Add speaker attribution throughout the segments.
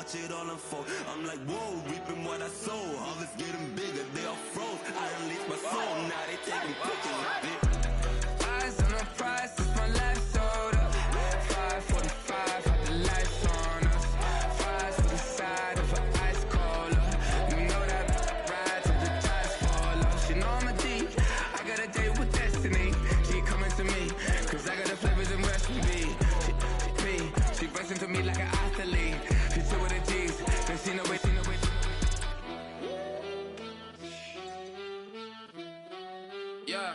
Speaker 1: watch it all unfold. I'm like, whoa, reaping what I sow. Harvest getting bigger, they all froze. I unleashed my soul, now they taking pictures of it.
Speaker 2: Eyes on the prize, it's my last soda. 5:45, got the lights on us. Fries to the side of an ice cola. You know that ride till the tires fall off. She know I'm a D, I got a date with destiny. She coming to me, cause I got the flavors and recipe. She racing to me like an athlete. She chill with the G's, then she know it. Yeah.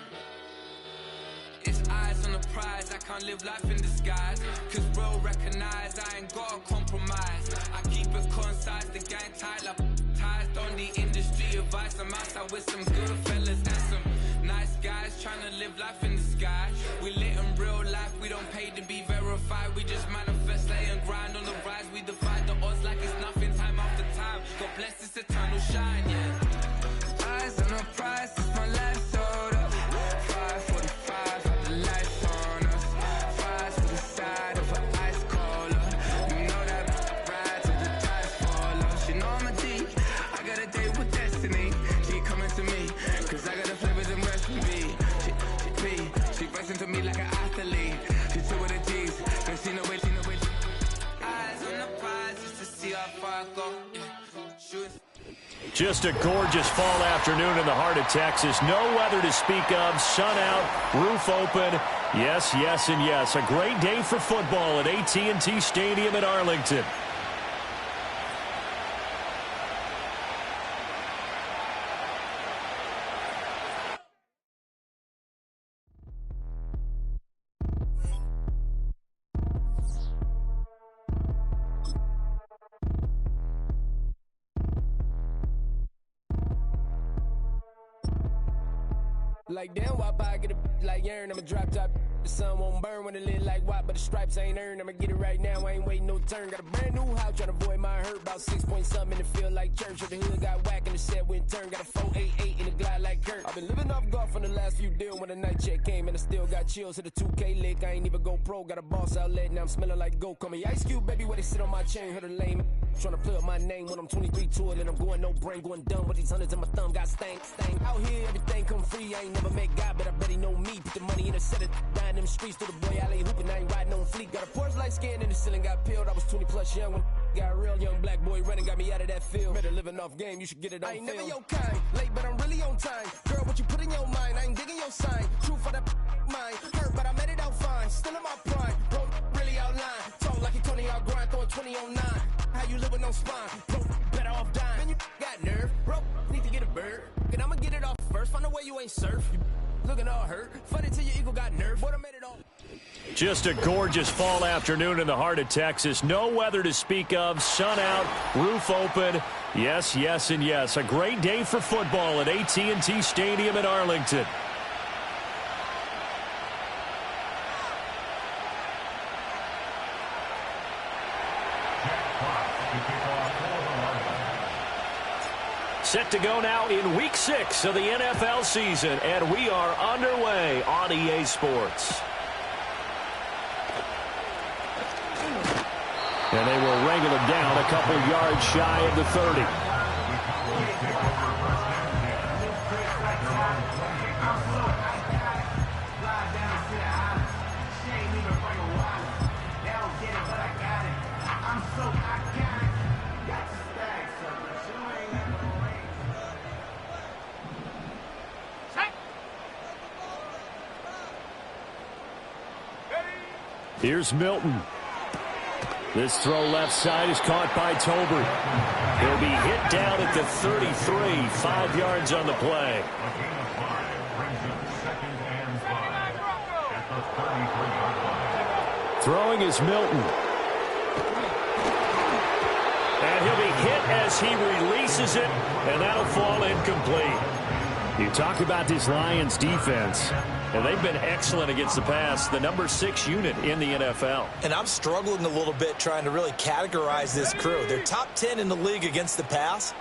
Speaker 2: It's eyes on the prize, I can't live life in disguise. Cause bro recognize I ain't gotta compromise. I keep it concise, the gang tight like ties on the industry advice. I'm outside with some good fellas and some nice guys trying to live life in the sky. We lit in real life, we don't pay to be verified. We just manifest, lay and grind on the rise. We defy the odds like it's nothing, time after time. God bless this eternal shine, yeah. Eyes on the prize, it's my last soda. 5:45, got the lights on us. Fries to the side of an ice cola. You know that ride till the tires fall off. She know I'm a D, I got a date with destiny. She coming to me, cause I got the flavors and recipe. She racing to me like an athlete. She chill with the G's, then she know it. Eyes on the prize just to see how far I go.
Speaker 3: Just a gorgeous fall afternoon in the heart of Texas. No weather to speak of. Sun out, roof open. Yes, yes, and yes. A great day for football at AT&T Stadium in Arlington.
Speaker 4: Like damn, why I get a like Aaron? I'ma drop top. The sun won't burn when it lit like white, but the stripes ain't earned. I'ma get it right now, I ain't waiting no turn. Got a brand new house, tryna avoid my hurt. About 6 point something in the field like church. If the hood got whack and the set went turn. Got a 488 in the glide like Kurt. I've been living off golf on the last few deals. When the night check came and I still got chills. Hit a 2K lick, I ain't even go pro. Got a boss outlet, now I'm smelling like go. Call me Ice Cube, baby, where they sit on my chain. Heard a lame tryna play up my name when I'm 23 to it. And I'm going no brain, going dumb with these hundreds in my thumb. Got stank. Out here, everything come free. I ain't never met God, but I bet he know me. Put the money in a set of dying them streets to the boy. I lay hooping, I ain't riding on fleek. Got a Porsche light skin in the ceiling, got peeled. I was 20 plus young when got a real young black boy running, got me out of that field. Better living off game, you should get it on film. I ain't never your kind, late but I'm really on time. Girl, what you put in your mind, I ain't digging your sign. True for that mind, hurt but I made it out fine. Still in my prime, bro, really outline. Talk like you Tony out grind, throwing 20 on 9. How you live with no spine, bro, better off dying. Then you got nerve, bro, need to get a bird. And I'ma get it off first, find a way you ain't surf. You looking all hurt, funny till your ego got nerve. But I made it all.
Speaker 3: Just a gorgeous fall afternoon in the heart of Texas. No weather to speak of. Sun out, roof open. Yes, yes, and yes. A great day for football at AT&T Stadium in Arlington. Set to go now in Week 6 of the NFL season, and we are underway on EA Sports. And they will wrangle him down a couple yards shy of the 30. Here's Milton. This throw left side is caught by Tolbert. He'll be hit down at the 33, 5 yards on the play. Throwing is Milton. And he'll be hit as he releases it, and that'll fall incomplete. You talk about this Lions defense, and they've been excellent against the pass, the number 6 unit in the NFL.
Speaker 5: And I'm struggling a little bit trying to really categorize this crew. They're top 10 in the league against the pass,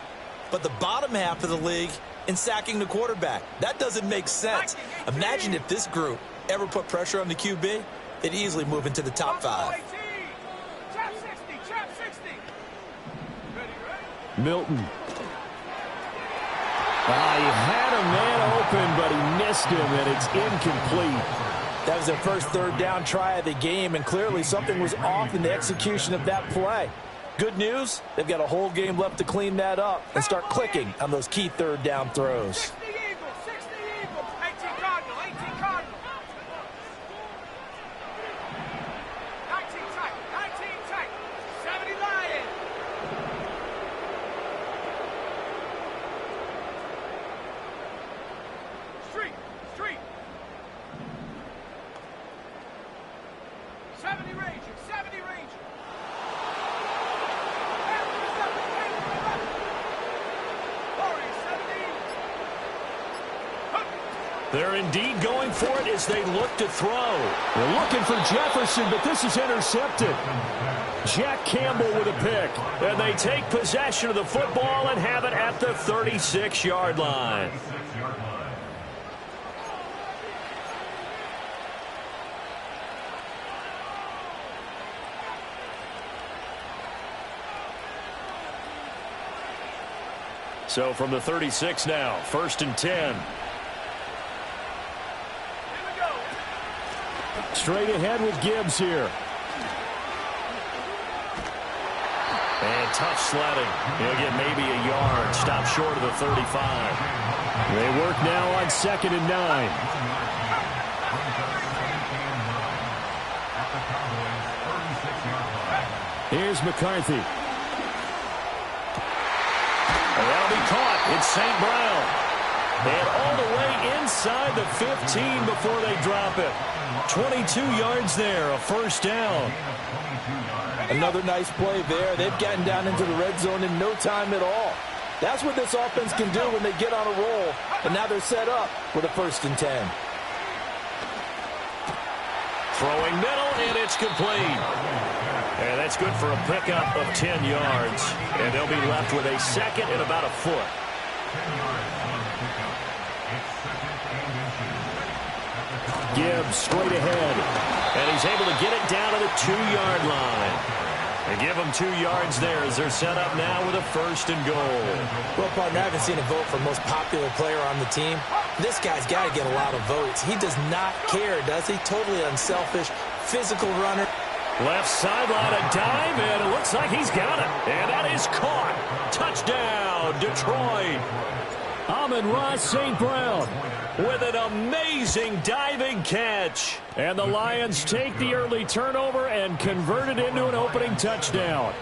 Speaker 5: but the bottom half of the league in sacking the quarterback. That doesn't make sense. Imagine if this group ever put pressure on the QB, they'd easily move into the top 5.
Speaker 3: Milton. He had a man open, but he missed him, and it's incomplete.
Speaker 5: That was their first third down try of the game, and clearly something was off in the execution of that play. Good news, they've got a whole game left to clean that up and start clicking on those key third down throws.
Speaker 6: 60 Eagles, 18 Cardinal, 18 Cardinal. 19 tight, 70 Lion. Street. 70 Ranger.
Speaker 3: They're indeed going for it as they look to throw. They're looking for Jefferson, but this is intercepted. Jack Campbell with a pick. And they take possession of the football and have it at the 36-yard line. So from the 36 now, 1st and 10. Straight ahead with Gibbs here. And tough sledding. He'll get maybe a yard. Stop short of the 35. They work now on 2nd and 9. Here's McCarthy. And that'll be caught. It's St. Brown. And all the way inside the 15 before they drop it. 22 yards there, a 1st down.
Speaker 5: Another nice play there. They've gotten down into the red zone in no time at all. That's what this offense can do when they get on a roll. And now they're set up with a 1st and 10.
Speaker 3: Throwing middle, and it's complete. And that's good for a pickup of 10 yards. And they'll be left with a 2nd and about a foot. Gibbs straight ahead. And he's able to get it down to the 2-yard line. And give them 2 yards there as they're set up now with a 1st and goal.
Speaker 5: Well, partner, I haven't seen a vote for most popular player on the team. This guy's got to get a lot of votes. He does not care, does he? Totally unselfish, physical runner.
Speaker 3: Left sideline, a dive, and it looks like he's got it. And that is caught. Touchdown, Detroit. Amon-Ra St. Brown with an amazing diving catch. And the Lions take the early turnover and convert it into an opening touchdown.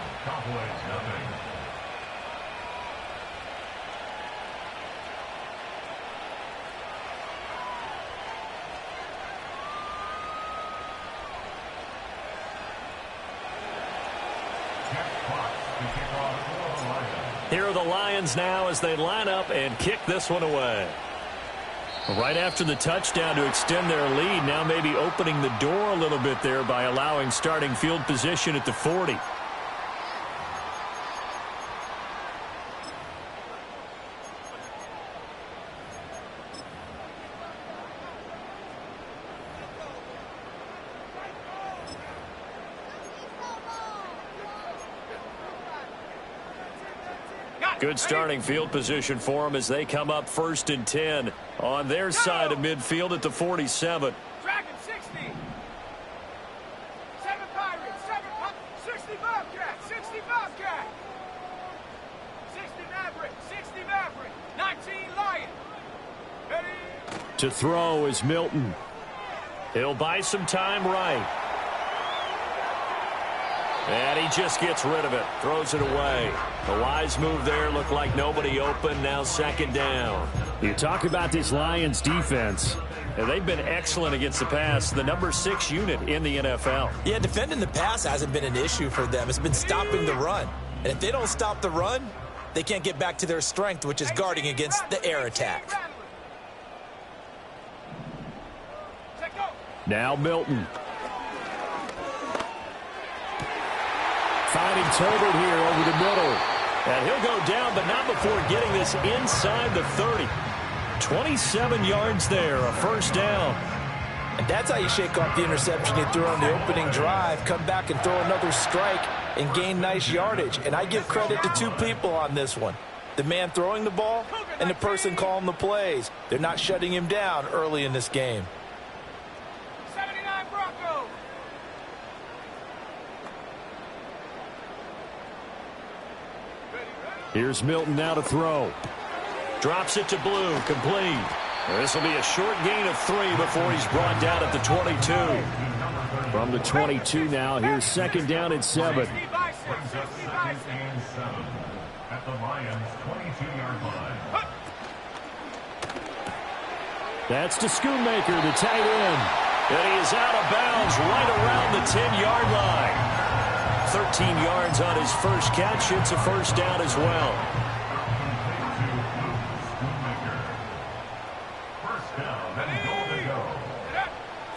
Speaker 3: Here are the Lions now as they line up and kick this one away. Right after the touchdown to extend their lead, now maybe opening the door a little bit there by allowing starting field position at the 40. Good starting field position for them as they come up 1st and 10 on their side of midfield at the 47.
Speaker 6: Dragon 60. 7 Pirates, 60 Bobcat, 60 Bobcat. 60 Maverick, 19 Lion. Ready?
Speaker 3: To throw is Milton. He'll buy some time right. And he just gets rid of it, throws it away. The wise move there, looked like nobody open, now 2nd down. You talk about this Lions defense, and they've been excellent against the pass, the number 6 unit in the NFL.
Speaker 5: Yeah, defending the pass hasn't been an issue for them. It's been stopping the run. And if they don't stop the run, they can't get back to their strength, which is guarding against the air attack.
Speaker 3: Now Milton. Finding Tolbert here over the middle. And he'll go down, but not before getting this inside the 30. 27 yards there, a 1st down.
Speaker 5: And that's how you shake off the interception you threw on the opening drive. Come back and throw another strike. and gain nice yardage. And I give credit to two people on this one. The man throwing the ball and the person calling the plays. They're not shutting him down early in this game.
Speaker 6: 79 Broncos.
Speaker 3: Here's Milton now to throw. Drops it to Blue, complete. This will be a short gain of 3 before he's brought down at the 22. From the 22 now, here's second down and 7.
Speaker 6: 60 by 6, 60 by 6.
Speaker 7: At the Lions' 22-yard line.
Speaker 3: That's to Schoonmaker, the tight end. And he is out of bounds right around the 10-yard line. 13 yards on his first catch. It's a first down as well.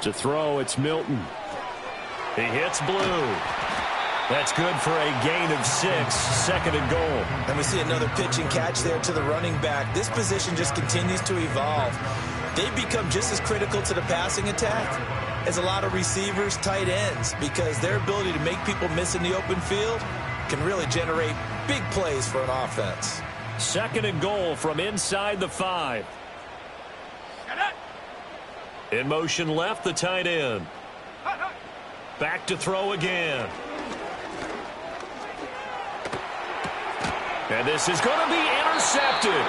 Speaker 3: To throw, it's Milton. He hits Blue. That's good for a gain of 6, second and goal.
Speaker 5: And we see another pitch and catch there to the running back. This position just continues to evolve. They become just as critical to the passing attack as a lot of receivers, tight ends, because their ability to make people miss in the open field can really generate big plays for an offense.
Speaker 3: Second and goal from inside the 5. In motion left, the tight end. Back to throw again. And this is going to be intercepted.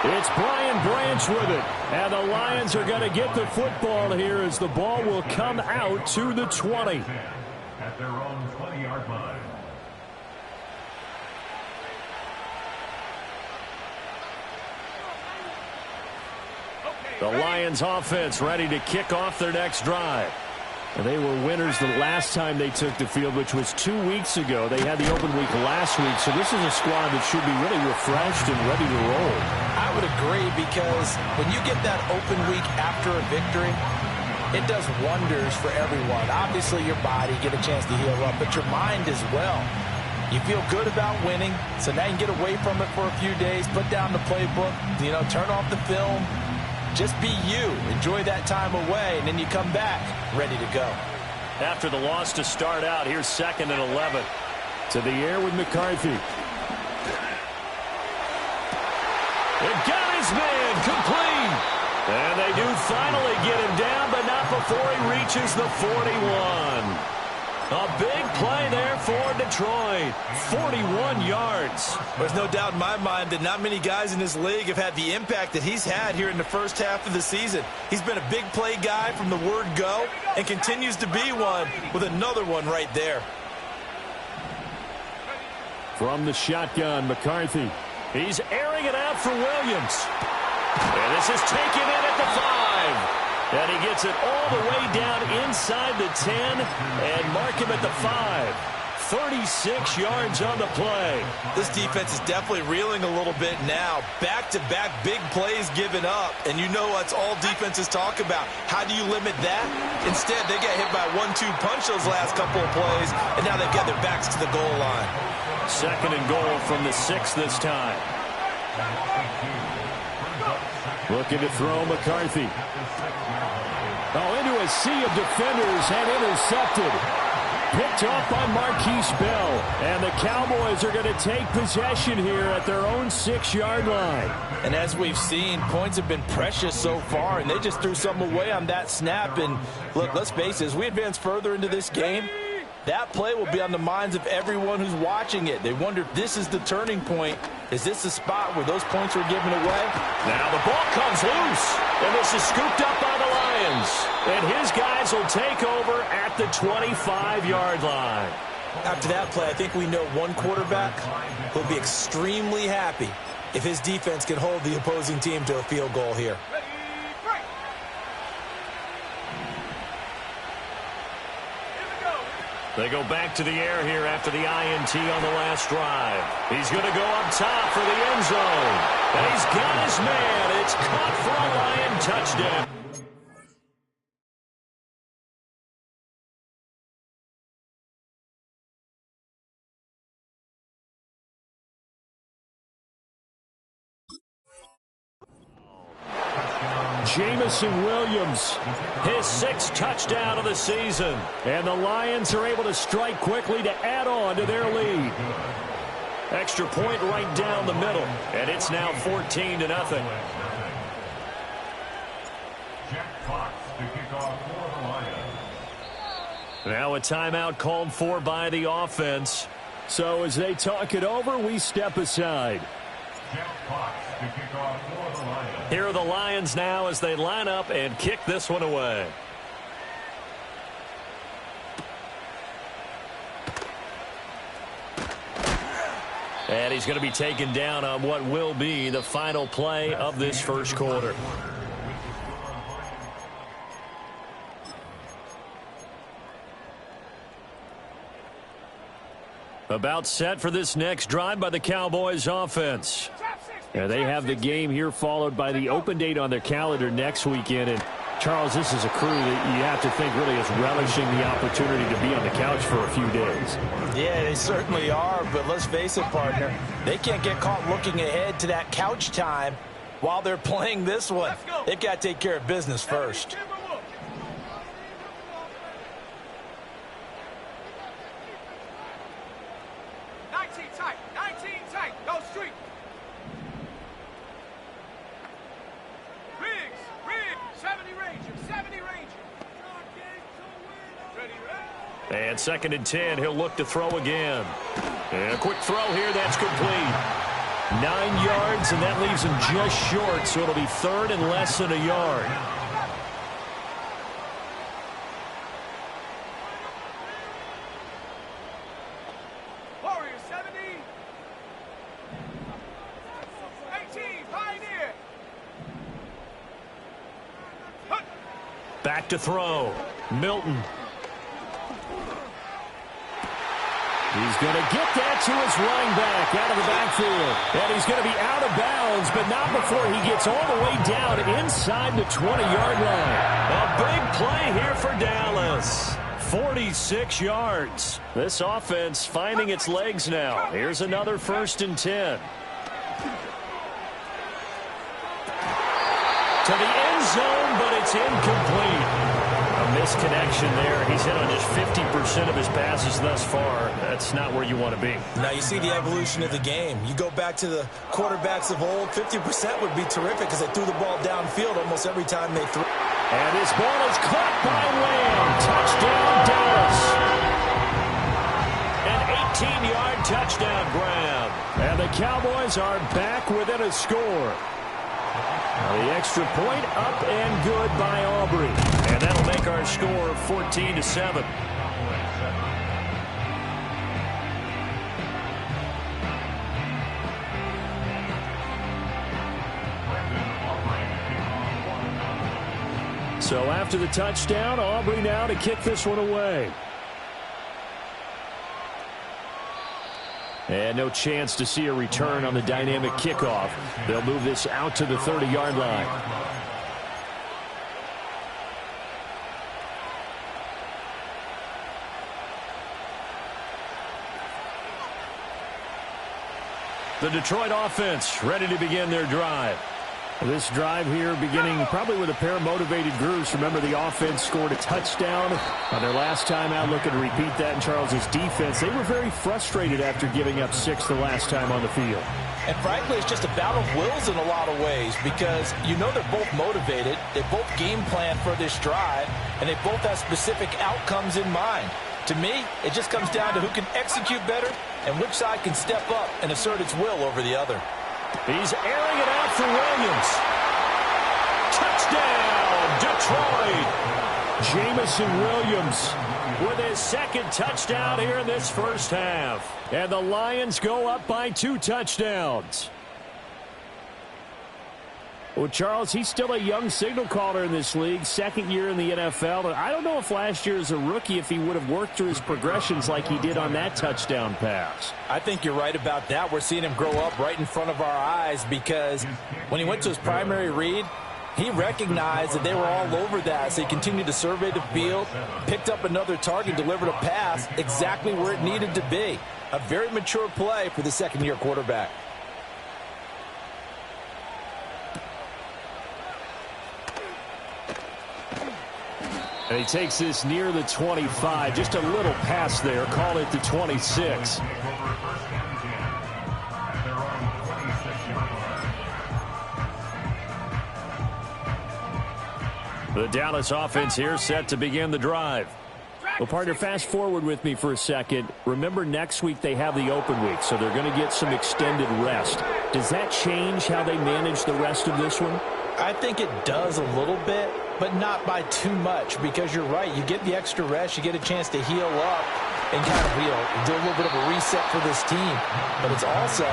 Speaker 3: It's Brian Branch with it. And the Lions are going to get the football here as the ball will come out to the 20.
Speaker 7: At their own 20-yard line.
Speaker 3: The Lions offense ready to kick off their next drive. And they were winners the last time they took the field, which was 2 weeks ago. They had the open week last week, so this is a squad that should be really refreshed and ready to roll.
Speaker 5: I would agree, because when you get that open week after a victory, it does wonders for everyone. Obviously, your body get a chance to heal up, but your mind as well. You feel good about winning, so now you can get away from it for a few days, put down the playbook, turn off the film. Just be you. Enjoy that time away, and then you come back ready to go.
Speaker 3: After the loss to start out, here's second and 11. To the air with McCarthy. It got his man complete. And they do finally get him down, but not before he reaches the 41. A big play there for Detroit. 41 yards.
Speaker 5: There's no doubt in my mind that not many guys in this league have had the impact that he's had here in the first half of the season. He's been a big play guy from the word go and continues to be one with another one right there.
Speaker 3: From the shotgun, McCarthy. He's airing it out for Williams. And this is taken in at the 5. And he gets it all the way down inside the 10 and mark him at the 5. 36 yards on the play.
Speaker 5: This defense is definitely reeling a little bit now. Back-to-back big plays given up. And you know that's all defenses talk about. How do you limit that? Instead, they get hit by a 1-2 punch those last couple of plays, and now they've got their backs to the goal line.
Speaker 3: Second and goal from the 6 this time. Looking to throw McCarthy. Into a sea of defenders and intercepted. Picked off by Marquise Bell. And the Cowboys are going to take possession here at their own 6-yard line.
Speaker 5: And as we've seen, points have been precious so far, and they just threw something away on that snap. And look, let's face it, as we advance further into this game, that play will be on the minds of everyone who's watching it. They wonder if this is the turning point. Is this the spot where those points are given away?
Speaker 3: Now the ball comes loose, and this is scooped up by the Lions. And his guys will take over at the 25-yard line.
Speaker 5: After that play, I think we know one quarterback will be extremely happy if his defense can hold the opposing team to a field goal here.
Speaker 3: They go back to the air here after the INT on the last drive. He's going to go up top for the end zone. And he's got his man. It's caught for a Lion touchdown. Jameson Williams, his 6th touchdown of the season. And the Lions are able to strike quickly to add on to their lead. Extra point right down the middle, and it's now 14-0.
Speaker 7: Jack Fox to kick off for the Lions.
Speaker 3: Now a timeout called for by the offense. So as they talk it over, we step aside.
Speaker 7: Jack Fox to kick off for the Lions.
Speaker 3: Here are the Lions now as they line up and kick this one away. And he's going to be taken down on what will be the final play of this first quarter. About set for this next drive by the Cowboys offense. And they have the game here followed by the open date on their calendar next weekend. And Charles, this is a crew that you have to think really is relishing the opportunity to be on the couch for a few days.
Speaker 5: Yeah, they certainly are, but let's face it, partner. They can't get caught looking ahead to that couch time while they're playing this one. They've got to take care of business first.
Speaker 3: And 2nd and 10, he'll look to throw again. And a quick throw here, that's complete. 9 yards, and that leaves him just short, so it'll be 3rd and less than a yard.
Speaker 6: Warriors 70. 18, Pioneer.
Speaker 3: Back to throw. Milton. He's going to get that to his running back out of the backfield. And he's going to be out of bounds, but not before he gets all the way down inside the 20-yard line. A big play here for Dallas. 46 yards. This offense finding its legs now. Here's another 1st and 10. To the end zone, but it's incomplete. A misconnection there. He's hit on just 50% of his passes thus far. That's not where you want to be.
Speaker 5: Now you see the evolution of the game. You go back to the quarterbacks of old, 50% would be terrific because they threw the ball downfield almost every time they threw.
Speaker 3: And this ball is caught by Lamb. Touchdown, Dallas. An 18-yard touchdown grab. And the Cowboys are back within a score. The extra point up and good by Aubrey. And that'll make our score 14-7. So after the touchdown, Aubrey now to kick this one away. And no chance to see a return on the dynamic kickoff. They'll move this out to the 30-yard line. The Detroit offense ready to begin their drive. This drive here beginning probably with a pair of motivated grooves. Remember, the offense scored a touchdown on their last time out. Looking to repeat that in Charles's defense. They were very frustrated after giving up 6 the last time on the field.
Speaker 5: And frankly, it's just a battle of wills in a lot of ways because you know they're both motivated. They both game plan for this drive, and they both have specific outcomes in mind. To me, it just comes down to who can execute better and which side can step up and assert its will over the other.
Speaker 3: He's airing it out for Williams. Touchdown, Detroit. Jameson Williams with his 2nd touchdown here in this first half. And the Lions go up by 2 touchdowns. Well, Charles, he's still a young signal caller in this league, 2nd year in the NFL. I don't know if last year as a rookie if he would have worked through his progressions like he did on that touchdown pass.
Speaker 5: I think you're right about that. We're seeing him grow up right in front of our eyes because when he went to his primary read, he recognized that they were all over that, so he continued to survey the field, picked up another target, delivered a pass exactly where it needed to be. A very mature play for the 2nd-year quarterback.
Speaker 3: And he takes this near the 25, just a little pass there, call it the 26. The Dallas offense here set to begin the drive. Well, partner, fast forward with me for a second. Remember, next week they have the open week, so they're going to get some extended rest. Does that change how they manage the rest of this one?
Speaker 5: I think it does a little bit, but not by too much, because you're right. You get the extra rest. You get a chance to heal up and kind of, do a little bit of a reset for this team. But it's also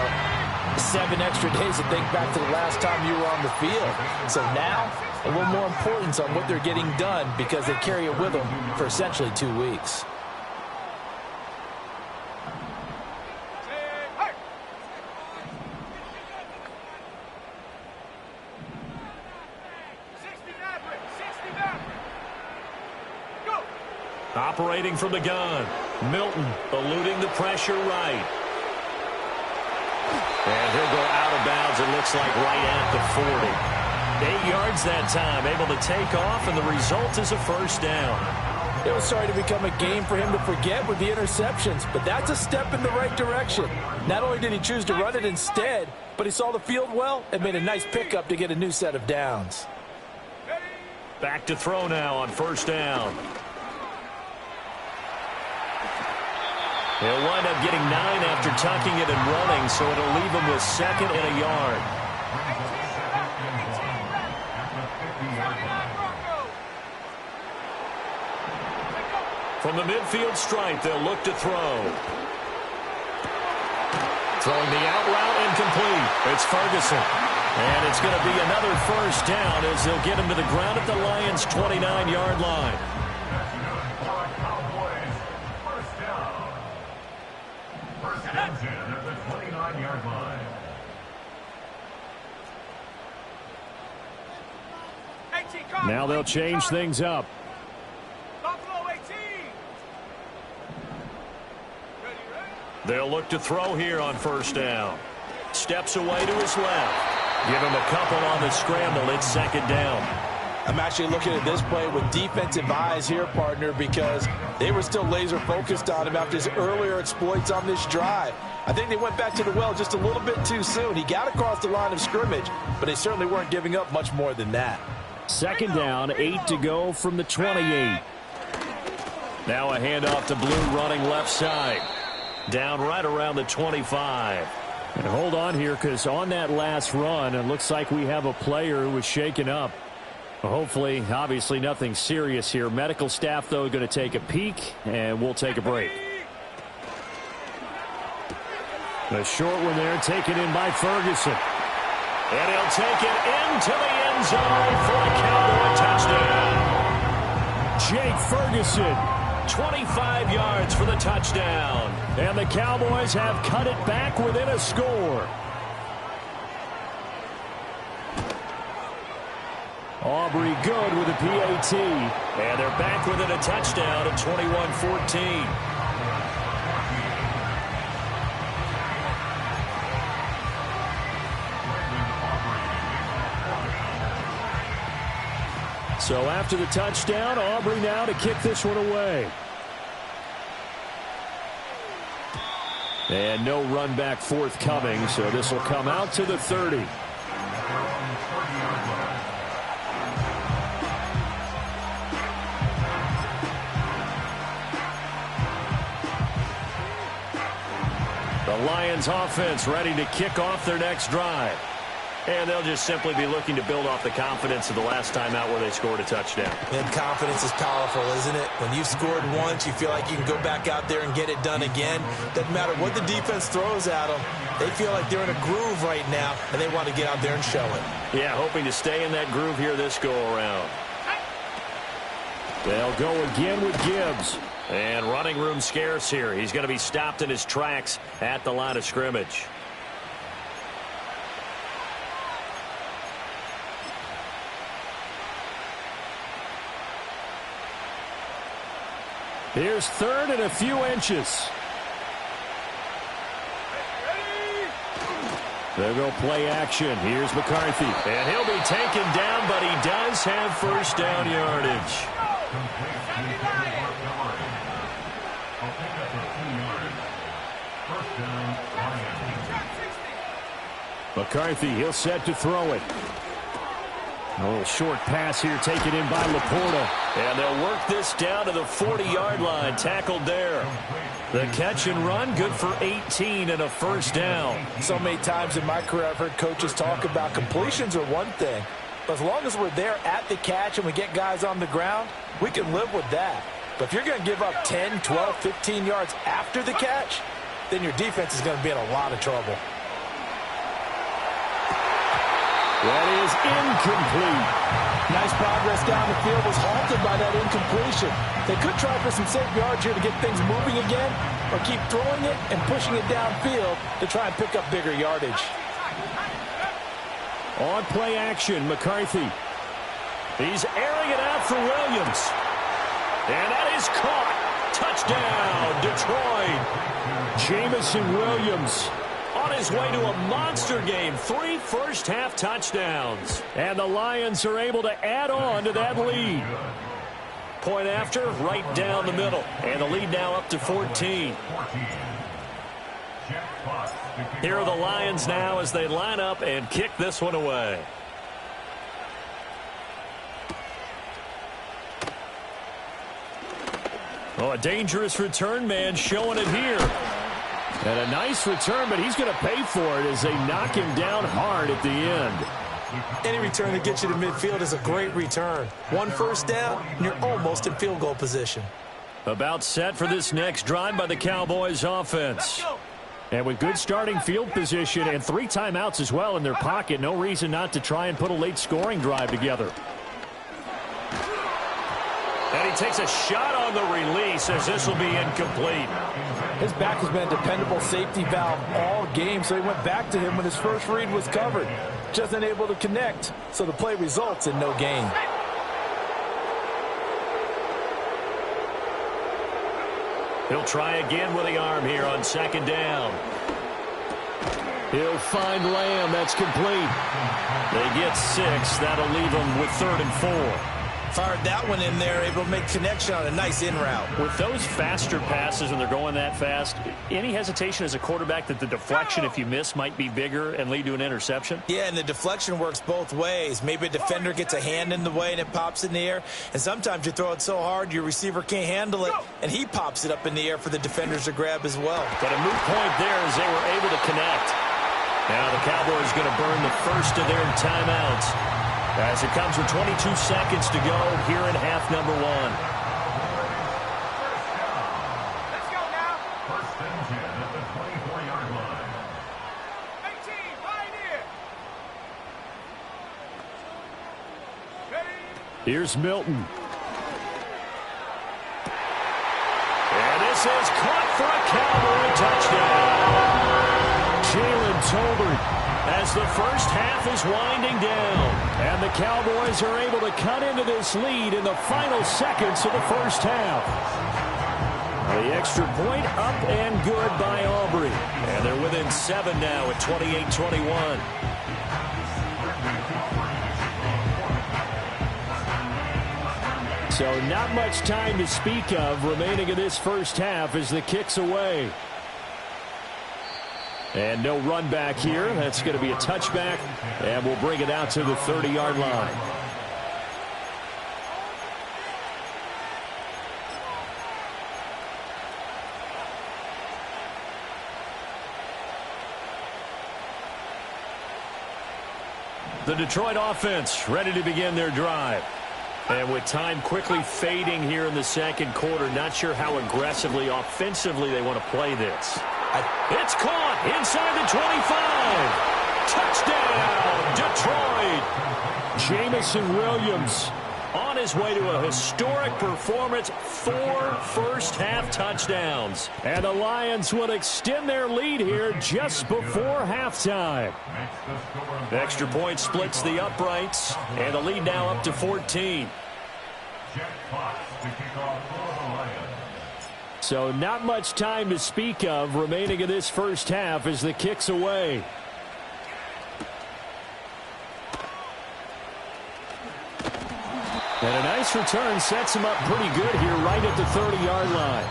Speaker 5: 7 extra days to think back to the last time you were on the field. So now, a little more importance on what they're getting done because they carry it with them for essentially 2 weeks.
Speaker 3: Operating from the gun. Milton eluding the pressure right. And he'll go out of bounds, it looks like right at the 40. 8 yards that time, able to take off, and the result is a first down.
Speaker 5: It was starting to become a game for him to forget with the interceptions, but that's a step in the right direction. Not only did he choose to run it instead, but he saw the field well and made a nice pickup to get a new set of downs.
Speaker 3: Back to throw now on first down. He'll wind up getting 9 after tucking it and running, so it'll leave him with 2nd and a yard. From the midfield stripe, they'll look to throw. Throwing the out route incomplete. It's Ferguson. And it's going to be another first down as they'll get him to the ground at the Lions' 29-yard line.
Speaker 7: At the 29-yard line.
Speaker 3: Now they'll change things up. They'll look to throw here on first down. Steps away to his left. Give him a couple on the scramble. It's 2nd down.
Speaker 5: I'm actually looking at this play with defensive eyes here, partner, because they were still laser focused on him after his earlier exploits on this drive. I think they went back to the well just a little bit too soon. He got across the line of scrimmage, but they certainly weren't giving up much more than that.
Speaker 3: 2nd down, 8 to go from the 28. Now a handoff to Blue running left side. Down right around the 25. And hold on here, because on that last run, it looks like we have a player who was shaken up. Hopefully, obviously nothing serious here. Medical staff, though, going to take a peek, and we'll take a break. The short one there, taken in by Ferguson. And he'll take it into the end zone for a Cowboy touchdown. Jake Ferguson, 25 yards for the touchdown. And the Cowboys have cut it back within a score. Aubrey good with a PAT. And they're back within a touchdown at 21-14. So after the touchdown, Aubrey now to kick this one away. And no run back forthcoming, so this will come out to the 30. The Lions offense ready to kick off their next drive. And they'll just simply be looking to build off the confidence of the last time out where they scored a touchdown.
Speaker 5: And confidence is powerful, isn't it? When you've scored once, you feel like you can go back out there and get it done again. Doesn't matter what the defense throws at them. They feel like they're in a groove right now, and they want to get out there and show it.
Speaker 3: Yeah, hoping to stay in that groove here this go-around. They'll go again with Gibbs. And running room scarce here. He's going to be stopped in his tracks at the line of scrimmage. Here's 3rd and a few inches. They'll go play action. Here's McCarthy. And he'll be taken down, but he does have first down yardage. McCarthy, he'll set to throw it. A little short pass here taken in by Laporta. And they'll work this down to the 40-yard line. Tackled there. The catch and run, good for 18 and a first down.
Speaker 5: So many times in my career I've heard coaches talk about completions are one thing. But as long as we're there at the catch and we get guys on the ground, we can live with that. But if you're going to give up 10, 12, 15 yards after the catch, then your defense is going to be in a lot of trouble.
Speaker 3: That is incomplete.
Speaker 5: Nice progress down the field, was halted by that incompletion. They could try for some safe yards here to get things moving again, or keep throwing it and pushing it downfield to try and pick up bigger yardage.
Speaker 3: On play action, McCarthy. He's airing it out for Williams. And that is caught. Touchdown, Detroit. Jamison Williams on his way to a monster game. 3 first-half touchdowns. And the Lions are able to add on to that lead. Point after, right down the middle. And the lead now up to 14. Here are the Lions now as they line up and kick this one away. Oh, a dangerous return man showing it here. And a nice return, but he's going to pay for it as they knock him down hard at the end.
Speaker 5: Any return that gets you to midfield is a great return. 1 first down, and you're almost in field goal position.
Speaker 3: About set for this next drive by the Cowboys offense. And with good starting field position and 3 timeouts as well in their pocket, no reason not to try and put a late scoring drive together. And he takes a shot on the release as this will be incomplete.
Speaker 5: His back has been a dependable safety valve all game, so he went back to him when his first read was covered. Just unable to connect, so the play results in no gain.
Speaker 3: He'll try again with the arm here on second down. He'll find Lamb. That's complete. They get 6. That'll leave them with 3rd and 4.
Speaker 5: Fired that one in there, able to make connection on a nice in route.
Speaker 3: With those faster passes when they're going that fast, any hesitation as a quarterback that the deflection, if you miss, might be bigger and lead to an interception?
Speaker 5: Yeah, and the deflection works both ways. Maybe a defender gets a hand in the way and it pops in the air. And sometimes you throw it so hard your receiver can't handle it, and he pops it up in the air for the defenders to grab as well.
Speaker 3: But a moot point there as they were able to connect. Now the Cowboys going to burn the first of their timeouts. As it comes with 22 seconds to go here in half number 1.
Speaker 6: Let's go now. First and 10 at the 24-yard line. 18, Pioneer. Ready?
Speaker 3: Here's Milton. And this is caught for a Cowboy touchdown. Jalen Tolbert as the first half is winding down. And the Cowboys are able to cut into this lead in the final seconds of the first half. The extra point up and good by Aubrey. And they're within 7 now at 28-21. So not much time to speak of remaining in this first half as the kick's away. And no run back here. That's going to be a touchback. And we'll bring it out to the 30-yard line. The Detroit offense ready to begin their drive. And with time quickly fading here in the second quarter, not sure how aggressively, offensively they want to play this. It's caught inside the 25. Touchdown, Detroit. Jamison Williams on his way to a historic performance. 4 first-half touchdowns. And the Lions will extend their lead here just before halftime. Extra point splits the uprights, and the lead now up to 14. So not much time to speak of remaining in this first half as the kick's away. And a nice return sets him up pretty good here right at the 30-yard line.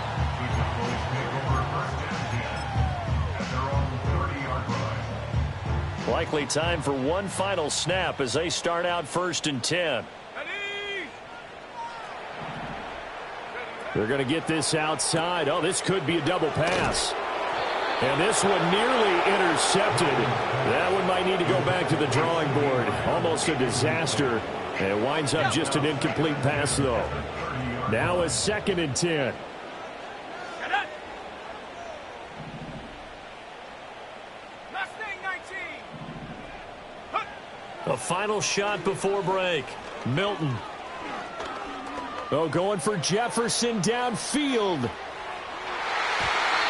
Speaker 3: Likely time for one final snap as they start out 1st and 10. They're going to get this outside. Oh, this could be a double pass. And this one nearly intercepted. That one might need to go back to the drawing board. Almost a disaster. And it winds up just an incomplete pass, though. Now a 2nd and 10. A final shot before break. Milton. Oh, going for Jefferson downfield.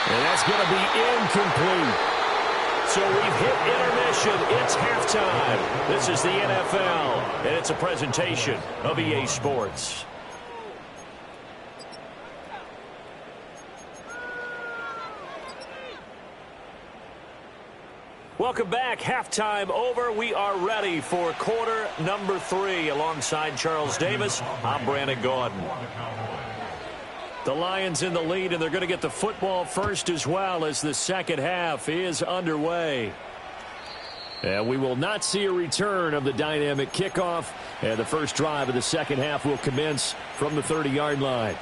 Speaker 3: And that's going to be incomplete. So we've hit intermission. It's halftime. This is the NFL, and it's a presentation of EA Sports. Welcome back. Halftime over. We are ready for quarter number 3. Alongside Charles Davis, I'm Brandon Gaudin. The Lions in the lead, and they're going to get the football first as well as the second half is underway. And we will not see a return of the dynamic kickoff. And the first drive of the second half will commence from the 30-yard line.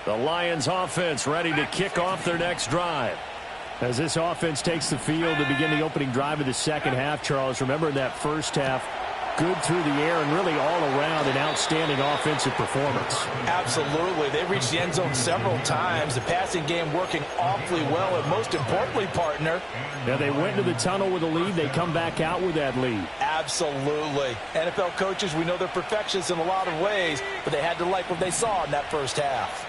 Speaker 3: The Lions offense ready to kick off their next drive. As this offense takes the field to begin the opening drive of the second half, Charles, remember in that first half, good through the air and really all around an outstanding offensive performance.
Speaker 5: Absolutely. They reached the end zone several times. The passing game working awfully well, and most importantly, partner.
Speaker 3: Yeah, they went into the tunnel with a lead. They come back out with that lead.
Speaker 5: Absolutely. NFL coaches, we know they're perfectionists in a lot of ways, but they had to like what they saw in that first half.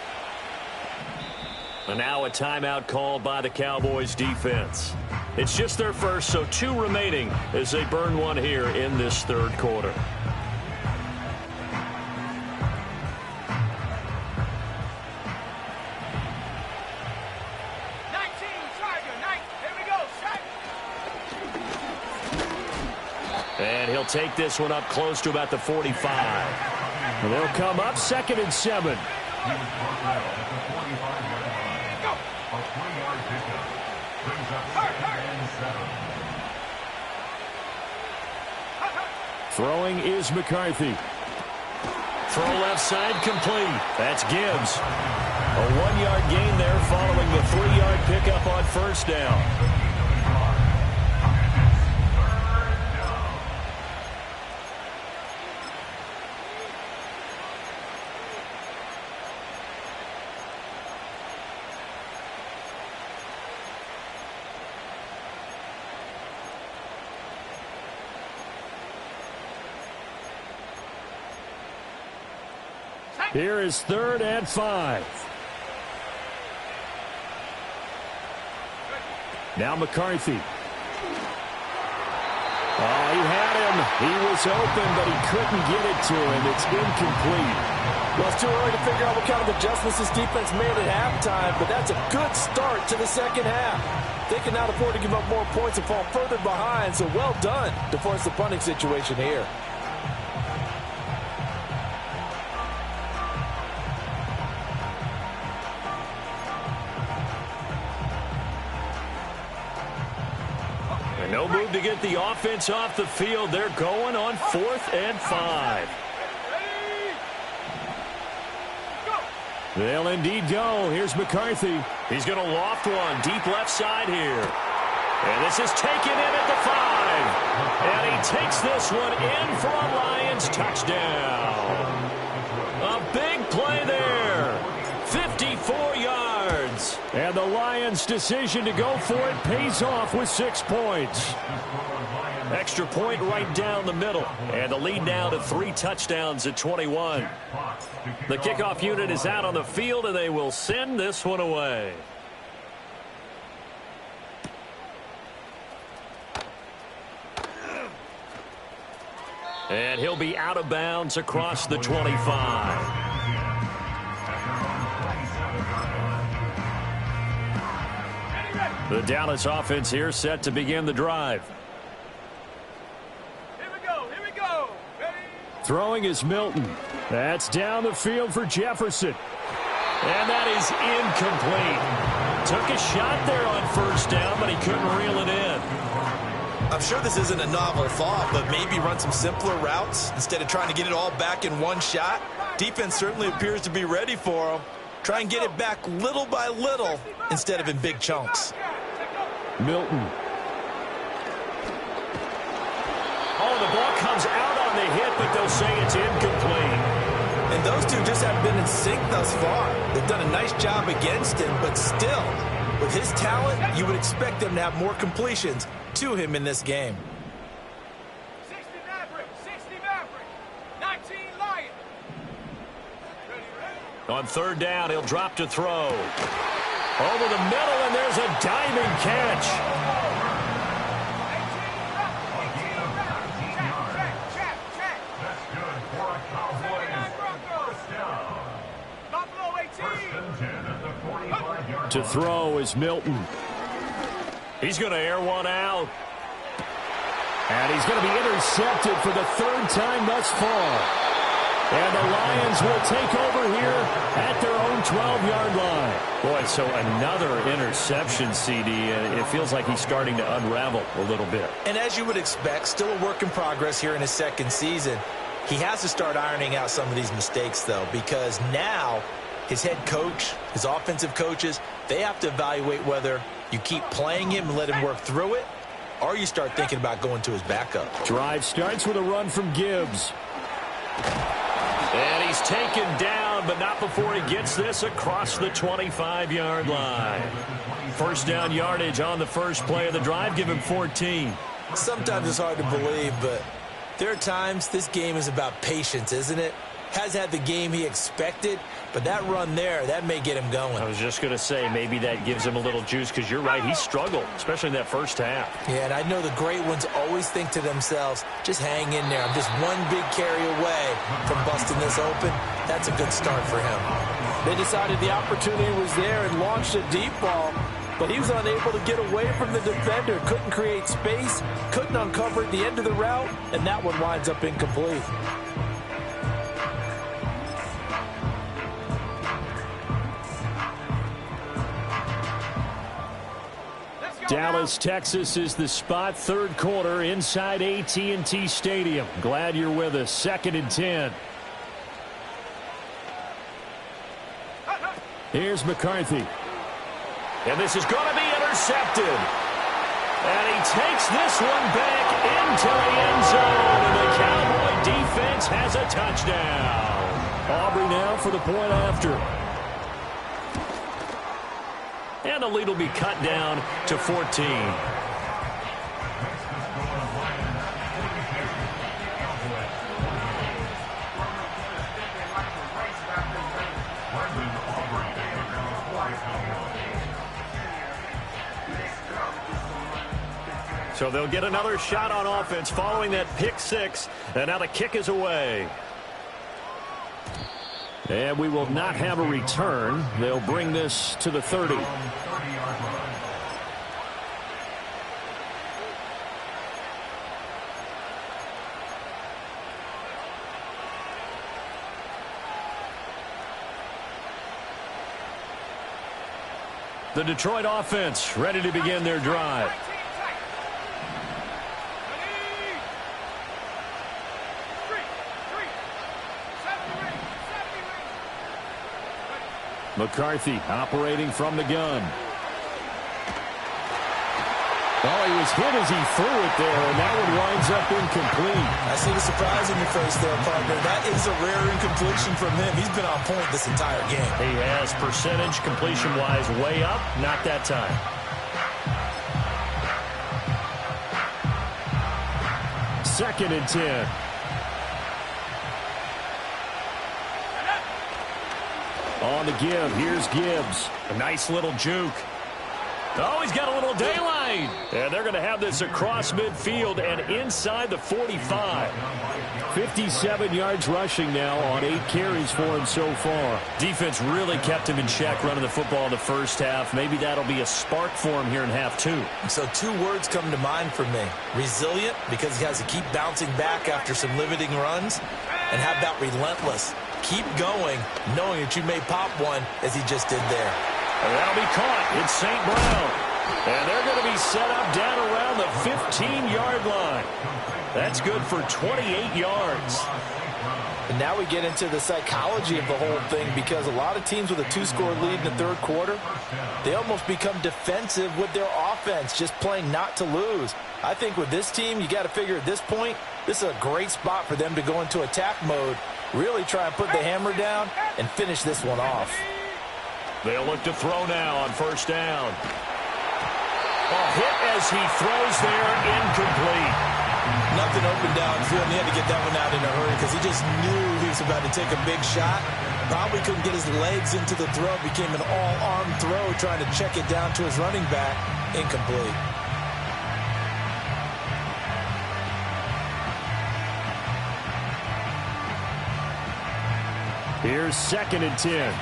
Speaker 3: And now a timeout called by the Cowboys defense. It's just their first, so 2 remaining as they burn one here in this third quarter. And he'll take this one up close to about the 45. And they'll come up 2nd and 7. Throwing is McCarthy. Throw left side complete. That's Gibbs. A 1-yard gain there following the 3-yard pickup on first down. Here is 3rd and 5. Now McCarthy. Oh, he had him. He was open, but he couldn't get it to him. It's incomplete.
Speaker 5: Well, it's too early to figure out what kind of adjustments this defense made at halftime, but that's a good start to the second half. They can now afford to give up more points and fall further behind, so well done to force the punting situation here.
Speaker 3: No move to get the offense off the field. They're going on 4th and 5. They'll indeed go. Here's McCarthy. He's going to loft one deep left side here. And this is taken in at the 5. And he takes this one in for a Lions touchdown. A big play there. 54 yards. And the Lions' decision to go for it pays off with 6 points. Extra point right down the middle. And the lead now to 3 touchdowns at 21. The kickoff unit is out on the field, and they will send this one away. And he'll be out of bounds across the 25. The Dallas offense here set to begin the drive.
Speaker 6: Here we go. Here we go. Ready?
Speaker 3: Throwing is Milton. That's down the field for Jefferson. And that is incomplete. Took a shot there on first down, but he couldn't reel it in.
Speaker 5: I'm sure this isn't a novel thought, but maybe run some simpler routes instead of trying to get it all back in one shot. Defense certainly appears to be ready for him. Try and get it back little by little instead of in big chunks.
Speaker 3: Milton. Oh, the ball comes out on the hit, but they'll say it's incomplete.
Speaker 5: And those two just haven't been in sync thus far. They've done a nice job against him, but still, with his talent, you would expect them to have more completions to him in this game.
Speaker 6: 60 Maverick. 60 Maverick. 19 Lion.
Speaker 3: On third down, he'll drop to throw. Over the middle, and there's a diving catch.
Speaker 7: That's good for a Cowboys first down.
Speaker 6: Buffalo 18.
Speaker 7: First and 10 at the 45-yard
Speaker 3: To
Speaker 7: line.
Speaker 3: throw is Milton. He's going to air one out. And he's going to be intercepted for the third time thus far. And the Lions will take over here at their own 12-yard line. Boy, so another interception, CD. It feels like he's starting to unravel a little bit.
Speaker 5: And as you would expect, still a work in progress here in his second season. He has to start ironing out some of these mistakes, though, because now his head coach, his offensive coaches, they have to evaluate whether you keep playing him and let him work through it, or you start thinking about going to his backup.
Speaker 3: Drive starts with a run from Gibbs. And he's taken down, but not before he gets this across the 25-yard line. First down yardage on the first play of the drive. Give him 14.
Speaker 5: Sometimes it's hard to believe, but there are times this game is about patience, isn't it? Has had the game he expected, but that run there, that may get him going.
Speaker 3: I was just going to say, maybe that gives him a little juice, because you're right, he struggled, especially in that first half.
Speaker 5: Yeah, and I know the great ones always think to themselves, just hang in there. I'm just one big carry away from busting this open. That's a good start for him.
Speaker 8: They decided the opportunity was there and launched a deep ball, but he was unable to get away from the defender. Couldn't create space, couldn't uncover at the end of the route, and that one winds up incomplete.
Speaker 3: Dallas, Texas is the spot. Third quarter inside AT&T Stadium. Glad you're with us. 2nd and 10. Here's McCarthy. And this is going to be intercepted. And he takes this one back into the end zone. And the Cowboy defense has a touchdown. Aubrey now for the point after. And the lead will be cut down to 14. So they'll get another shot on offense following that pick six. And now the kick is away. And we will not have a return. They'll bring this to the 30. The Detroit offense ready to begin their drive. McCarthy operating from the gun. Oh, he was hit as he threw it there, and that one winds up incomplete.
Speaker 5: I see the surprise in your face there, partner. That is a rare incompletion from him. He's been on point this entire game.
Speaker 3: He has percentage completion-wise way up, not that time. Second and 10. On the give, here's Gibbs. A nice little juke. Oh, he's got a little daylight. And they're going to have this across midfield and inside the 45. 57 yards rushing now on 8 carries for him so far. Defense really kept him in check running the football in the first half. Maybe that'll be a spark for him here in half 2.
Speaker 5: So 2 words come to mind for me. Resilient, because he has to keep bouncing back after some limiting runs. And how about relentless? Keep going, knowing that you may pop one as he just did there.
Speaker 3: And that'll be caught. It's St. Brown. And they're going to be set up down around the 15-yard line. That's good for 28 yards.
Speaker 8: And now we get into the psychology of the whole thing, because a lot of teams with a 2-score lead in the third quarter, they almost become defensive with their offense, just playing not to lose. I think with this team, you got to figure at this point, this is a great spot for them to go into attack mode, really try and put the hammer down and finish this one off.
Speaker 3: They'll look to throw now on first down. A hit as he throws there, incomplete.
Speaker 5: Nothing open downfield, and he had to get that one out in a hurry because he just knew he was about to take a big shot. Probably couldn't get his legs into the throw. Became an all-arm throw, trying to check it down to his running back. Incomplete.
Speaker 3: Here's 2nd and 10.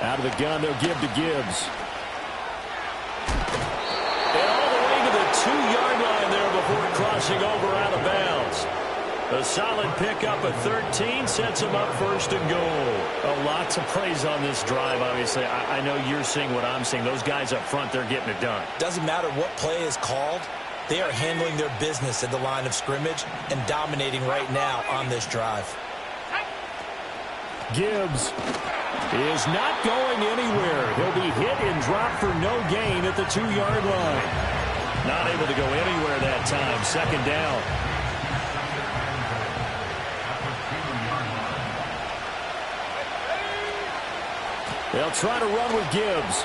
Speaker 3: Out of the gun, they'll give to Gibbs. And all the way to the 2-yard line there before crossing over out of bounds. A solid pickup at 13 sets him up 1st and goal. A lot to praise on this drive, obviously. I know you're seeing what I'm seeing. Those guys up front, they're getting it done.
Speaker 5: Doesn't matter what play is called. They are handling their business at the line of scrimmage and dominating right now on this drive.
Speaker 3: Gibbs is not going anywhere. He'll be hit and dropped for no gain at the 2-yard line. Not able to go anywhere that time. 2nd down. They'll try to run with Gibbs.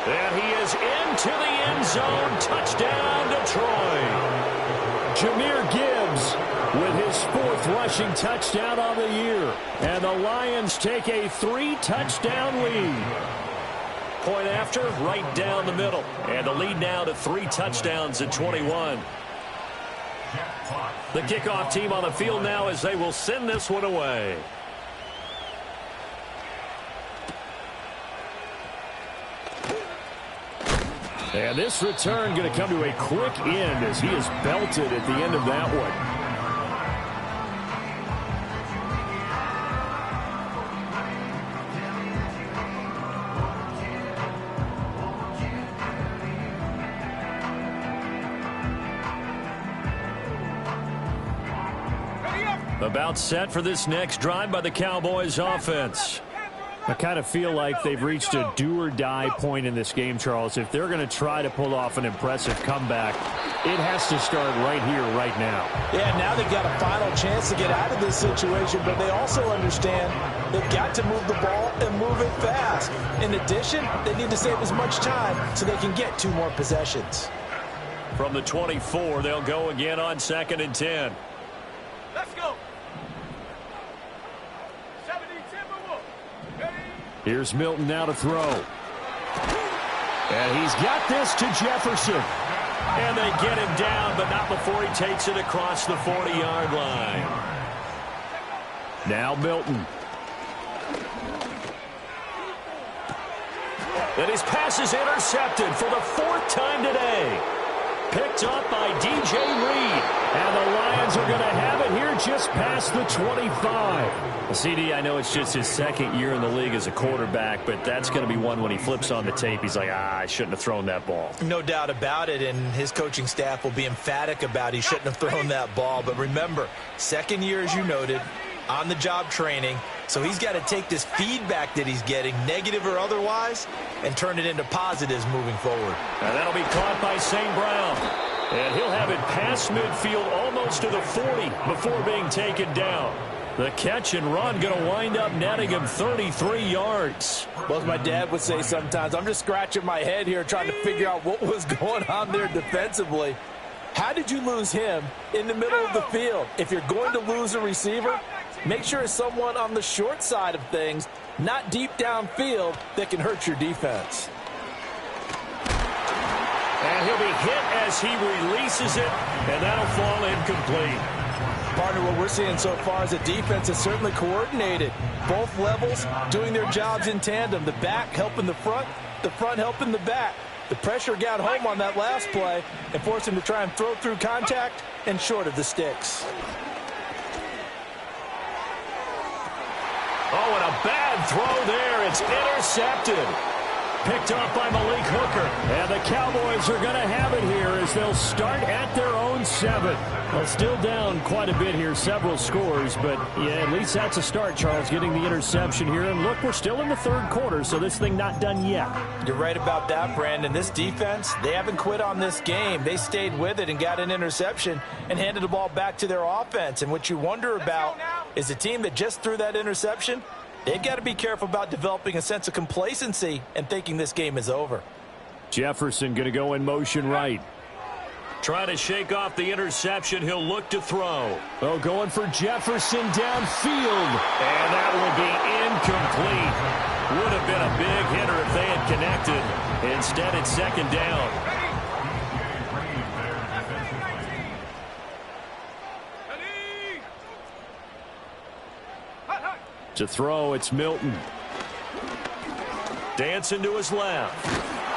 Speaker 3: And he is into the end zone. Touchdown, Detroit. Jahmyr Gibbs with his 4th rushing touchdown on the year. And the Lions take a 3-touchdown lead. Point after, right down the middle. And the lead now to 3 touchdowns at 21. The kickoff team on the field now as they will send this one away. And this return going to come to a quick end as he is belted at the end of that one. About set for this next drive by the Cowboys offense. I kind of feel like they've reached a do-or-die point in this game, Charles. If they're going to try to pull off an impressive comeback, it has to start right here, right now.
Speaker 8: Yeah, now they've got a final chance to get out of this situation, but they also understand they've got to move the ball and move it fast. In addition, they need to save as much time so they can get 2 more possessions.
Speaker 3: From the 24, they'll go again on 2nd and 10.
Speaker 6: Let's go.
Speaker 3: Here's Milton now to throw. And he's got this to Jefferson. And they get him down, but not before he takes it across the 40-yard line. Now Milton. And his pass is intercepted for the 4th time today. Picked up by DJ Reed. And the Lions are going to have it here just past the 25. CD, I know it's just his 2nd year in the league as a quarterback, but that's going to be one when he flips on the tape. He's like, I shouldn't have thrown that ball.
Speaker 5: No doubt about it, and his coaching staff will be emphatic about he shouldn't have thrown that ball. But remember, 2nd year, as you noted, on-the-job training. So he's got to take this feedback that he's getting, negative or otherwise, and turn it into positives moving forward.
Speaker 3: And that'll be caught by St. Brown. And he'll have it past midfield almost to the 40 before being taken down. The catch and run going to wind up netting him 33 yards.
Speaker 8: Well, as my dad would say sometimes, I'm just scratching my head here trying to figure out what was going on there defensively. How did you lose him in the middle of the field? If you're going to lose a receiver, make sure it's someone on the short side of things, not deep downfield, that can hurt your defense.
Speaker 3: And he'll be hit as he releases it, and that'll fall incomplete.
Speaker 8: Partner, what we're seeing so far is the defense is certainly coordinated. Both levels doing their jobs in tandem. The back helping the front helping the back. The pressure got home on that last play and forced him to try and throw through contact and short of the sticks.
Speaker 3: Oh, and a bad throw there. It's intercepted. Picked off by Malik Hooker. And the Cowboys are going to have it here as they'll start at their own 7. Well, still down quite a bit here, several scores. But, yeah, at least that's a start, Charles, getting the interception here. And, look, we're still in the third quarter, so this thing not done yet.
Speaker 8: You're right about that, Brandon. This defense, they haven't quit on this game. They stayed with it and got an interception and handed the ball back to their offense. And what you wonder about is the team that just threw that interception, they've got to be careful about developing a sense of complacency and thinking this game is over.
Speaker 3: Jefferson going to go in motion right. Trying to shake off the interception. He'll look to throw. Oh, going for Jefferson downfield. And that will be incomplete. Would have been a big hitter if they had connected. Instead, it's second down. To throw, it's Milton. Dancing to his left.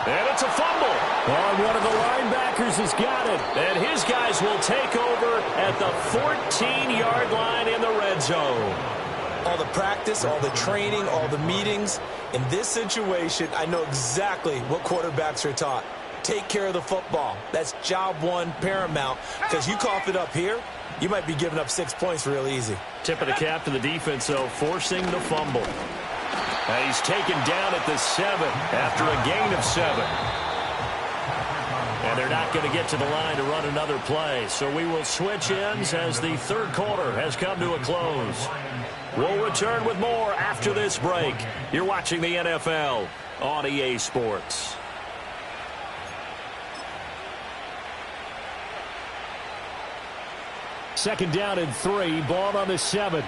Speaker 3: And it's a fumble. Oh, one of the linebackers has got it. And his guys will take over at the 14-yard line in the red zone.
Speaker 8: All the practice, all the training, all the meetings. In this situation, I know exactly what quarterbacks are taught. Take care of the football. That's job one, paramount. Because you cough it up here, you might be giving up 6 points real easy.
Speaker 3: Tip of the cap to the defense, though, forcing the fumble. And he's taken down at the 7 after a gain of 7. And they're not going to get to the line to run another play. So we will switch ends as the third quarter has come to a close. We'll return with more after this break. You're watching the NFL on EA Sports. Second down and 3. Ball on the 7.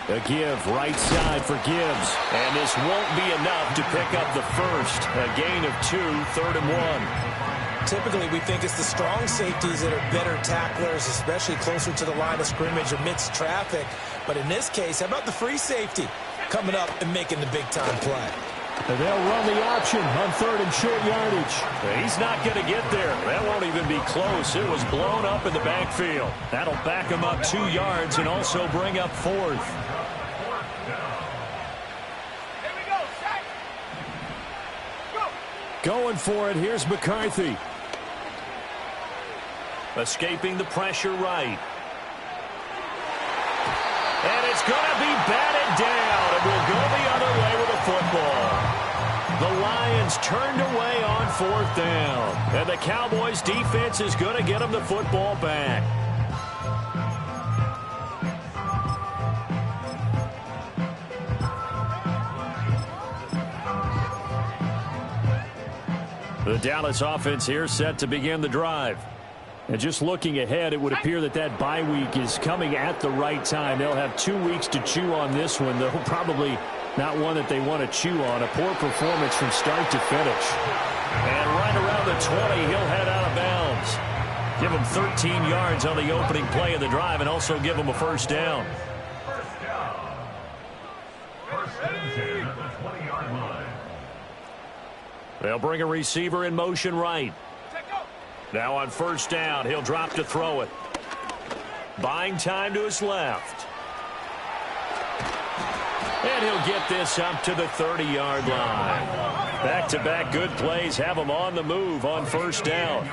Speaker 3: A give right side for Gibbs. And this won't be enough to pick up the first. A gain of 2, 3rd and 1.
Speaker 8: Typically, we think it's the strong safeties that are better tacklers, especially closer to the line of scrimmage amidst traffic. But in this case, how about the free safety coming up and making the big-time play?
Speaker 3: And they'll run the option on 3rd and short yardage. He's not going to get there. That won't even be close. It was blown up in the backfield. That'll back him up 2 yards and also bring up 4th. Going for it. Here's McCarthy. Escaping the pressure right. And it's going to be batted down. And we'll go the other way with the football. The Lions turned away on 4th down. And the Cowboys defense is going to get them the football back. The Dallas offense here set to begin the drive. And just looking ahead, it would appear that that bye week is coming at the right time. They'll have 2 weeks to chew on this one, though probably not one that they want to chew on. A poor performance from start to finish. And right around the 20, he'll head out of bounds. Give him 13 yards on the opening play of the drive and also give him a first down.
Speaker 7: First and 10 at the 20-yard line.
Speaker 3: They'll bring a receiver in motion right. Now on first down, he'll drop to throw it. Buying time to his left. And he'll get this up to the 30-yard line. Back-to-back good plays have him on the move on first down.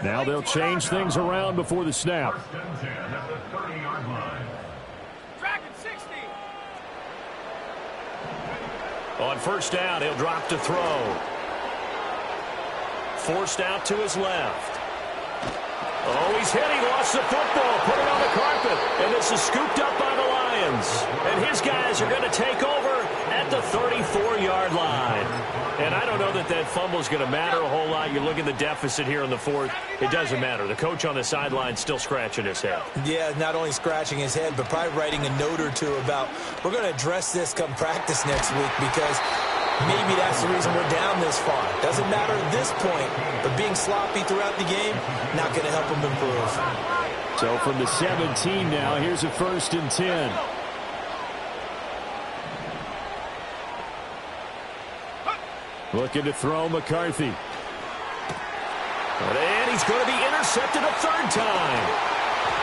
Speaker 3: Now they'll change things around before the snap.
Speaker 7: First and 10 at the 30-yard line.
Speaker 3: On first down, he'll drop to throw. Forced out to his left. Oh, he's hit. He lost the football. Put it on the carpet. And this is scooped up by the Lions. And his guys are going to take over at the 34-yard line. And I don't know that that fumble is going to matter a whole lot. You look at the deficit here in the fourth. It doesn't matter. The coach on the sideline still scratching his head.
Speaker 5: Yeah, not only scratching his head, but probably writing a note or two about, we're going to address this come practice next week, because maybe that's the reason we're down this far. Doesn't matter at this point, but being sloppy throughout the game, not going to help him improve.
Speaker 3: So from the 17 now, here's a 1st and 10. Looking to throw McCarthy. And he's going to be intercepted a 3rd time.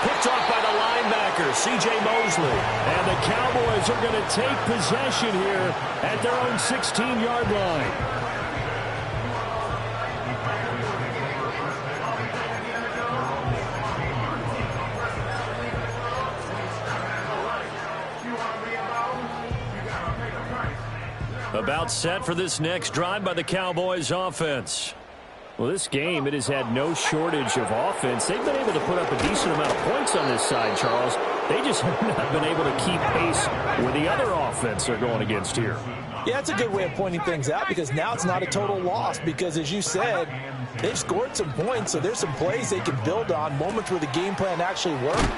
Speaker 3: Picked off by the linebacker, C.J. Mosley. And the Cowboys are going to take possession here at their own 16-yard line. About set for this next drive by the Cowboys offense. Well, this game, it has had no shortage of offense. They've been able to put up a decent amount of points on this side, Charles. They just have not been able to keep pace with the other offense they're going against here.
Speaker 8: Yeah, that's a good way of pointing things out, because now it's not a total loss, because as you said, they've scored some points, so there's some plays they can build on, moments where the game plan actually worked.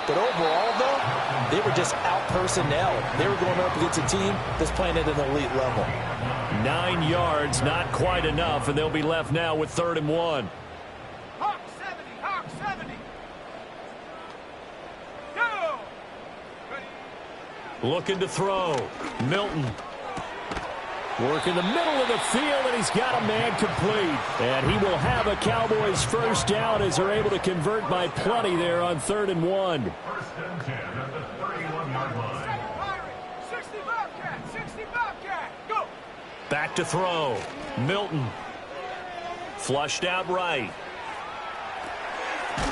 Speaker 8: But overall, though, they were just out-personnel. They were going up against a team that's playing at an elite level.
Speaker 3: 9 yards, not quite enough, and they'll be left now with 3rd and 1.
Speaker 6: Hawk 70, Hawk 70. Go! Ready.
Speaker 3: Looking to throw. Milton. Work in the middle of the field, and he's got a man complete. And he will have a Cowboys 1st down as they're able to convert by plenty there on 3rd and 1.
Speaker 7: 1st and 10 at the 31-yard line.
Speaker 6: 60 Bobcat, 60 Bobcat. Go!
Speaker 3: Back to throw. Milton. Flushed out right.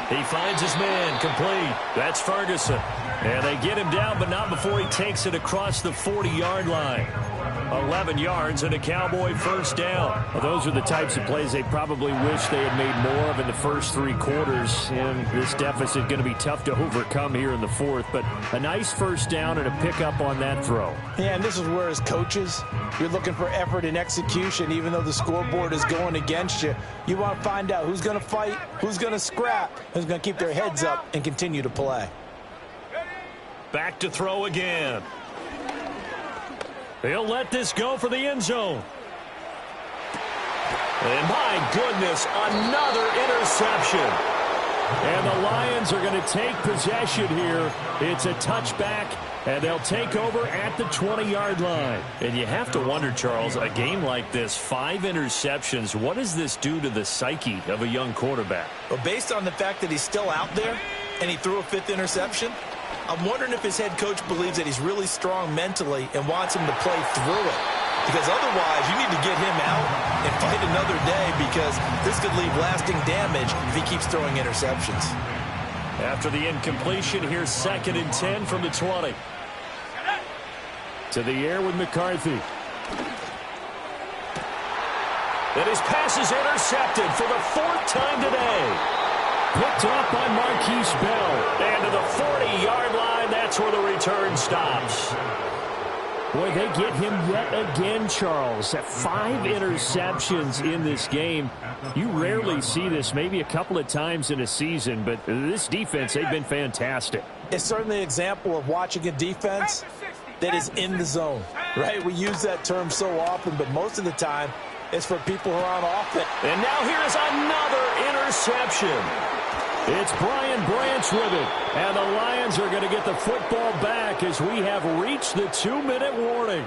Speaker 3: He finds his man complete. That's Ferguson. And they get him down, but not before he takes it across the 40-yard line. 11 yards and a Cowboy 1st down. Well, those are the types of plays they probably wish they had made more of in the first 3 quarters. And this deficit going to be tough to overcome here in the 4th. But a nice 1st down and a pickup on that throw.
Speaker 8: Yeah, and this is where, as coaches, you're looking for effort and execution. Even though the scoreboard is going against you, you want to find out who's going to fight, who's going to scrap, who's going to keep their heads up and continue to play.
Speaker 3: Back to throw again. He'll let this go for the end zone. And my goodness, another interception. And the Lions are going to take possession here. It's a touchback, and they'll take over at the 20-yard line. And you have to wonder, Charles, a game like this, 5 interceptions, what does this do to the psyche of a young quarterback?
Speaker 5: Well, based on the fact that he's still out there and he threw a 5th interception, I'm wondering if his head coach believes that he's really strong mentally and wants him to play through it. Because otherwise, you need to get him out and fight another day, because this could leave lasting damage if he keeps throwing interceptions.
Speaker 3: After the incompletion, here's 2nd and 10 from the 20. To the air with McCarthy. And his pass is intercepted for the 4th time today. Picked off by Marquise Bell. And to the 40-yard line, that's where the return stops. Boy, they get him yet again, Charles. 5 interceptions in this game. You rarely see this, maybe a couple of times in a season, but this defense, they've been fantastic.
Speaker 8: It's certainly an example of watching a defense that is in the zone, right? We use that term so often, but most of the time, it's for people who are on offense.
Speaker 3: And now here's another interception. It's Brian Branch with it, and the Lions are going to get the football back as we have reached the 2-minute warning.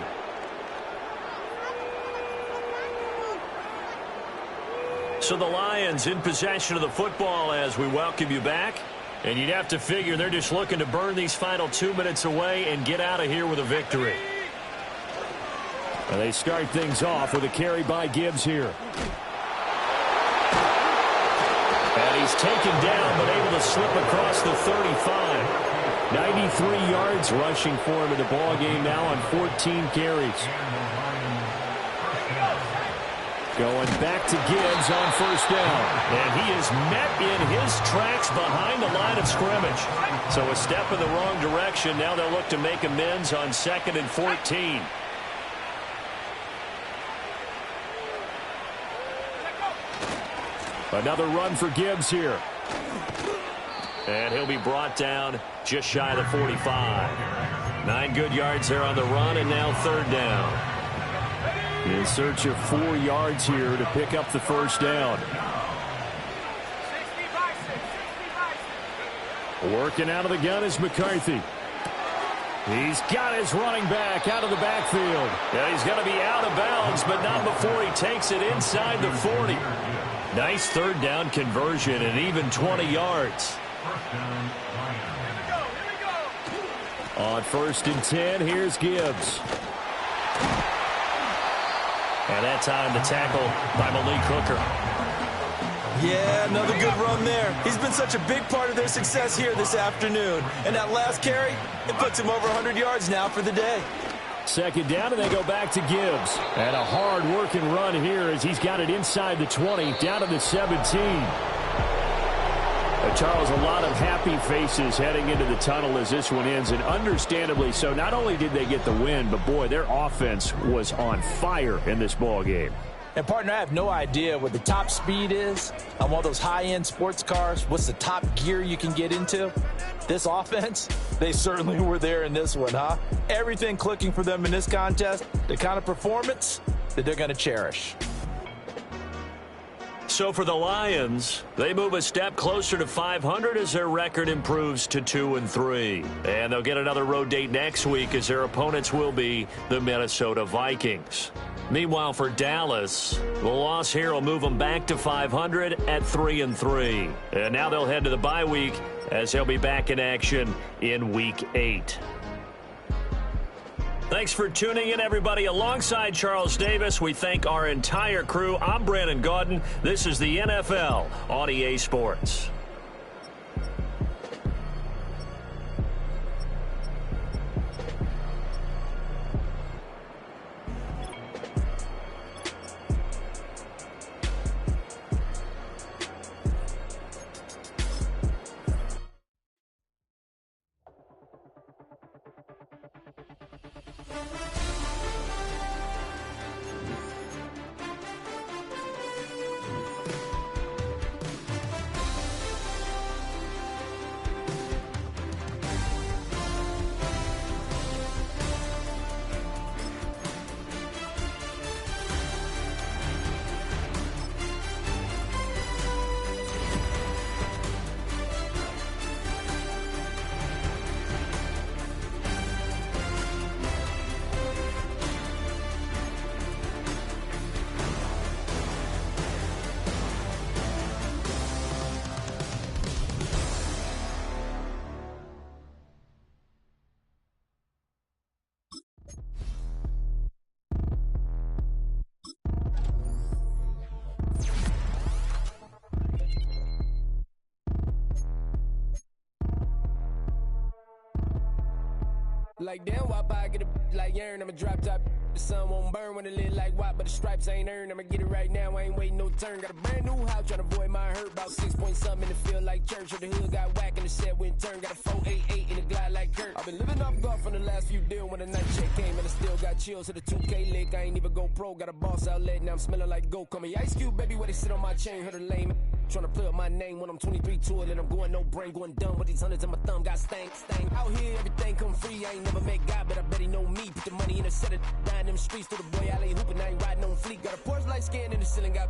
Speaker 3: So the Lions in possession of the football as we welcome you back. And you'd have to figure they're just looking to burn these final 2 minutes away and get out of here with a victory. And they start things off with a carry by Gibbs here. And he's taken down, but able to slip across the 35. 93 yards rushing for him in the ballgame now on 14 carries. Going back to Gibbs on 1st down. And he is met in his tracks behind the line of scrimmage. So a step in the wrong direction. Now they'll look to make amends on 2nd and 14. Another run for Gibbs here. And he'll be brought down just shy of the 45. 9 good yards there on the run, and now 3rd down. In search of 4 yards here to pick up the first down. Working out of the gun is McCarthy. He's got his running back out of the backfield. Yeah, he's going to be out of bounds, but not before he takes it inside the 40. Nice 3rd down conversion and even 20 yards. On 1st and 10, here's Gibbs. And that time the tackle by Malik Hooker.
Speaker 5: Yeah, another good run there. He's been such a big part of their success here this afternoon. And that last carry, it puts him over 100 yards now for the day.
Speaker 3: 2nd down, and they go back to Gibbs. And a hard-working run here as he's got it inside the 20, down to the 17. Charles, a lot of happy faces heading into the tunnel as this one ends, and understandably so. Not only did they get the win, but, boy, their offense was on fire in this ball game.
Speaker 8: And, partner, I have no idea what the top speed is on one of those high-end sports cars. What's the top gear you can get into? This offense, they certainly were there in this one, huh? Everything clicking for them in this contest, the kind of performance that they're going to cherish.
Speaker 3: So for the Lions, they move a step closer to 500 as their record improves to 2-3. And they'll get another road date next week as their opponents will be the Minnesota Vikings. Meanwhile, for Dallas, the loss here will move them back to 500 at 3-3. And now they'll head to the bye week as they'll be back in action in Week 8. Thanks for tuning in, everybody. Alongside Charles Davis, we thank our entire crew. I'm Brandon Gaudin. This is the NFL on EA Sports.
Speaker 4: Like damn, wop, I get a like urn. I'ma drop top. The sun won't burn when it lit like wop, but the stripes ain't earned. I'ma get it right now. I ain't waiting no turn. Got a brand new house, trying to avoid my hurt. About 6 point something in the field like church. Or the hood got whack and the set went turn. Got a 488 in the glide like Kurt. I've been living off golf on the last few deals. When the night check came and I still got chills to the 2K lick. I ain't even go pro. Got a boss outlet now I'm smelling like go. Call me Ice Cube, baby, where they sit on my chain. Heard a lame. Trying to play up my name when I'm 23 to it, and I'm going no brain, going dumb with these hundreds in my thumb. Got stank. Out here, everything come free. I ain't never met God, but I bet he know me. Put the money in a set of down them streets to the boy alley hooping. I ain't riding on fleek. Got a Porsche light scan in the ceiling. Got